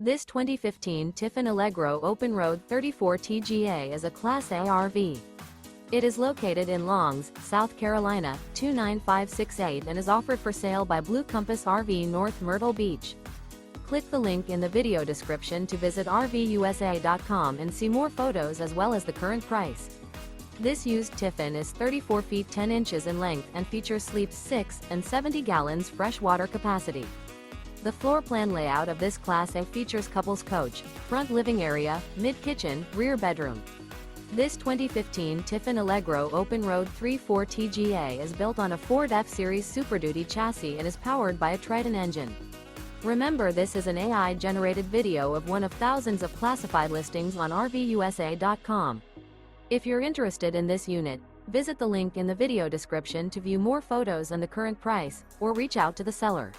This 2015 Tiffin Allegro Open Road 34 TGA is a Class A RV. It is located in Longs, South Carolina, 29568 and is offered for sale by Blue Compass RV North Myrtle Beach. Click the link in the video description to visit RVUSA.com and see more photos as well as the current price. This used Tiffin is 34 feet 10 inches in length and features sleeps 6 and 70 gallons fresh water capacity. The floor plan layout of this Class A features couples coach, front living area, mid-kitchen, rear bedroom. This 2015 Tiffin Allegro Open Road 34 TGA is built on a Ford F-Series Super Duty chassis and is powered by a Triton engine. Remember, this is an AI-generated video of one of thousands of classified listings on RVUSA.com. If you're interested in this unit, visit the link in the video description to view more photos and the current price, or reach out to the seller.